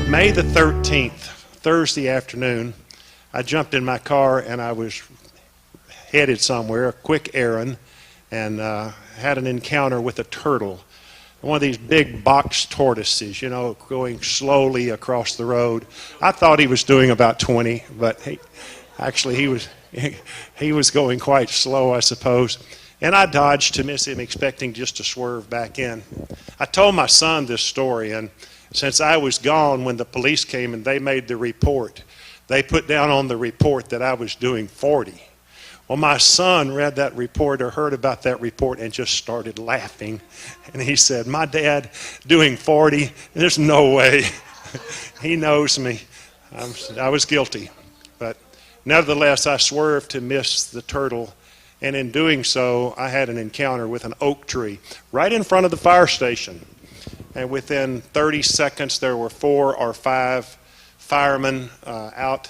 May the 13th, Thursday afternoon, I jumped in my car and I was headed somewhere, a quick errand, and had an encounter with a turtle. One of these big box tortoises, you know, going slowly across the road. I thought he was doing about 20, but he was going quite slow, I suppose. And I dodged to miss him, expecting just to swerve back in. I told my son this story, and since I was gone when the police came and they made the report, they put down on the report that I was doing 40. Well, my son read that report or heard about that report and just started laughing. And he said, "My dad doing 40? There's no way." He knows me. I was guilty. But nevertheless, I swerved to miss the turtle. And in doing so, I had an encounter with an oak tree right in front of the fire station. And within 30 seconds, there were 4 or 5 firemen out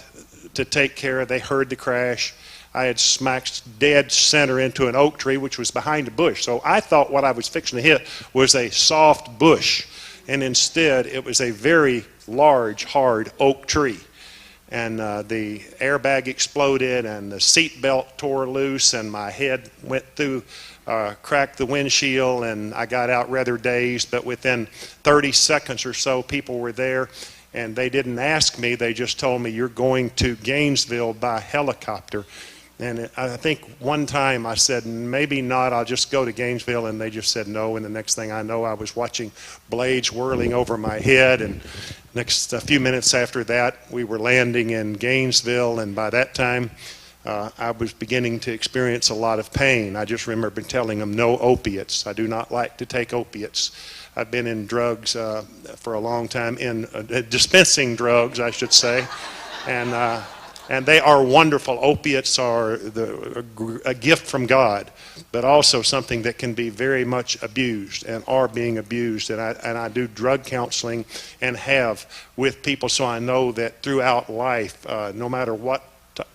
to take care of. They heard the crash. I had smacked dead center into an oak tree, which was behind a bush. So I thought what I was fixing to hit was a soft bush. And instead, it was a very large, hard oak tree. And the airbag exploded, and the seat belt tore loose, and my head went through, cracked the windshield, and I got out rather dazed. But within 30 seconds or so, people were there, and they didn't ask me. They just told me, "You're going to Gainesville by helicopter." And I think one time I said, "Maybe not, I'll just go to Gainesville," and they just said no. And the next thing I know, I was watching blades whirling over my head, and a few minutes after that, we were landing in Gainesville, and by that time, I was beginning to experience a lot of pain. I just remember telling them no opiates. I do not like to take opiates. I've been in drugs for a long time, in dispensing drugs, I should say, and they are wonderful. Opiates are a gift from God, but also something that can be very much abused and are being abused. And I do drug counseling and have with people, so I know that throughout life, no matter what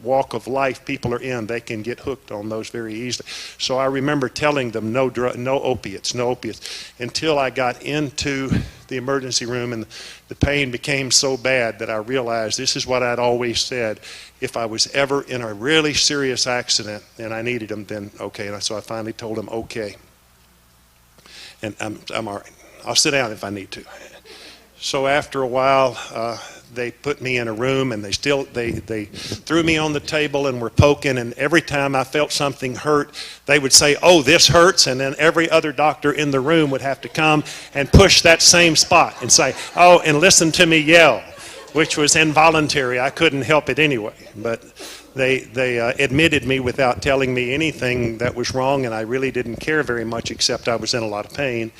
walk of life people are in, they can get hooked on those very easily. So I remember telling them no opiates, no opiates, until I got into the emergency room and the pain became so bad that I realized this is what I'd always said: if I was ever in a really serious accident and I needed them, then okay. And so I finally told them okay, and I'm all right. I'll sit down if I need to. So after a while, they put me in a room, and they threw me on the table and were poking, and every time I felt something hurt, they would say, "Oh, this hurts," and then every other doctor in the room would have to come and push that same spot and say, "Oh," and listen to me yell, which was involuntary. I couldn't help it anyway, but they admitted me without telling me anything that was wrong, and I really didn't care very much, except I was in a lot of pain.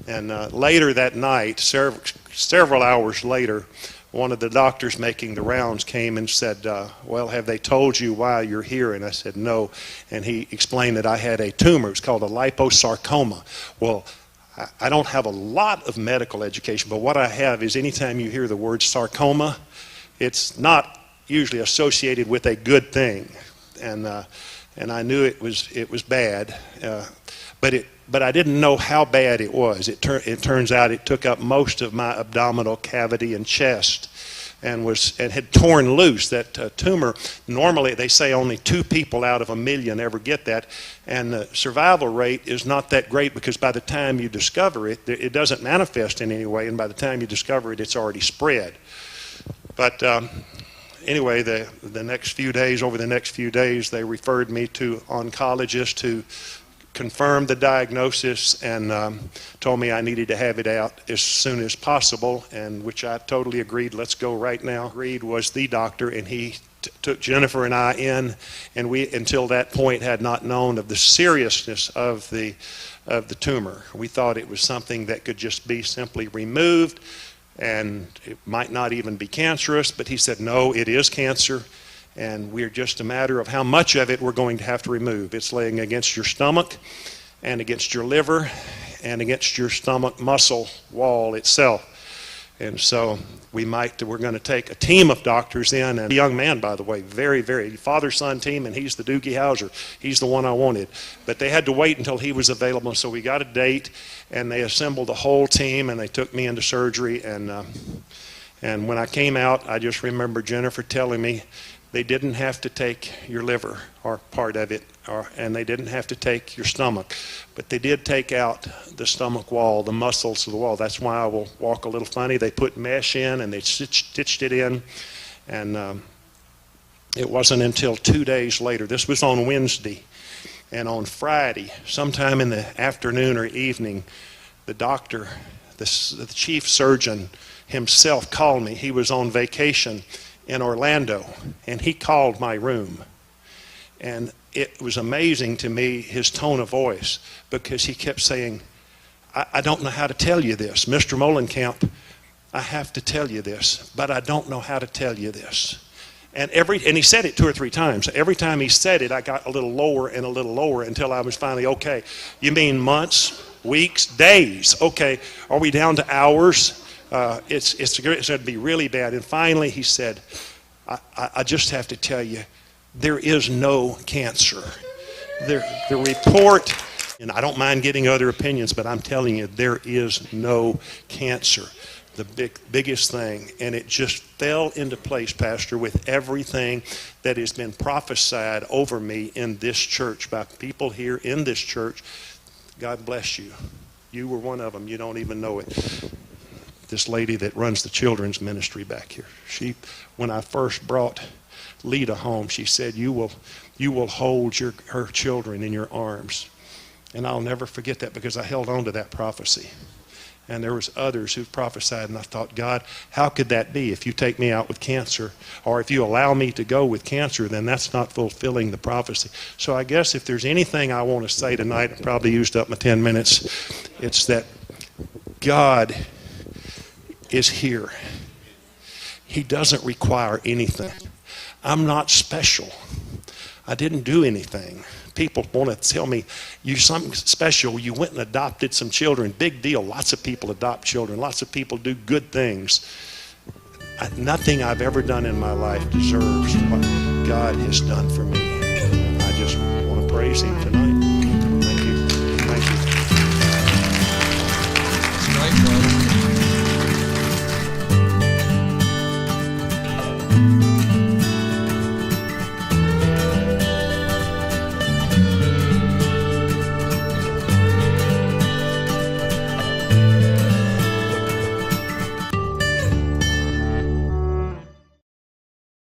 And later that night, several hours later, one of the doctors making the rounds came and said, "Well, have they told you why you're here?" And I said, "No." And he explained that I had a tumor. It's called a liposarcoma. Well, I don't have a lot of medical education, but what I have is anytime you hear the word sarcoma, it's not usually associated with a good thing. And I knew it was bad, but I didn't know how bad it was. It turns out it took up most of my abdominal cavity and chest, and had torn loose. That tumor, normally they say only 2 people out of 1,000,000 ever get that, and the survival rate is not that great, because by the time you discover it, it doesn't manifest in any way, and by the time you discover it, it's already spread. But anyway, over the next few days, they referred me to oncologists who confirmed the diagnosis and told me I needed to have it out as soon as possible, and which I totally agreed. Let's go right now. Agreed was the doctor, and he took Jennifer and I in, and we, until that point, had not known of the seriousness of the tumor. We thought it was something that could just be simply removed, and it might not even be cancerous, but he said, "No, it is cancer, and we're just a matter of how much of it we're going to have to remove. It's laying against your stomach and against your liver and against your stomach muscle wall itself." And so we're going to take a team of doctors in, and a young man, by the way, very, very father-son team, and he's the Doogie Howser. He's the one I wanted. But they had to wait until he was available, so we got a date, and they assembled the whole team, and they took me into surgery, and And when I came out, I just remember Jennifer telling me they didn't have to take your liver or part of it, and they didn't have to take your stomach, but they did take out the stomach wall, the muscles of the wall. That's why I will walk a little funny. They put mesh in and they stitched it in, and it wasn't until 2 days later. This was on Wednesday, and on Friday, sometime in the afternoon or evening, the doctor, the chief surgeon himself called me. He was on vacation in Orlando, and he called my room. And it was amazing to me, his tone of voice, because he kept saying, I don't know how to tell you this. Mr. Molenkamp, I have to tell you this, but I don't know how to tell you this. And he said it 2 or 3 times. Every time he said it, I got a little lower and a little lower until I was finally, okay, you mean months, weeks, days? Okay, are we down to hours? It's going to be really bad. And finally he said, I just have to tell you, there is no cancer. The report, and I don't mind getting other opinions, but I'm telling you, there is no cancer. The biggest thing. And it just fell into place, Pastor, with everything that has been prophesied over me in this church by people here in this church. God bless you. You were one of them. You don't even know it. This lady that runs the children's ministry back here, when I first brought Lita home, she said, you will hold her children in your arms. And I'll never forget that, because I held on to that prophecy. And there was others who prophesied, and I thought, God, how could that be? If you take me out with cancer, or if you allow me to go with cancer, then that's not fulfilling the prophecy. So I guess if there's anything I want to say tonight, I probably used up my 10 minutes, it's that God is here. He doesn't require anything. I'm not special. I didn't do anything. People want to tell me, you're something special. You went and adopted some children. Big deal. Lots of people adopt children. Lots of people do good things. Nothing I've ever done in my life deserves what God has done for me. And I just want to praise Him tonight.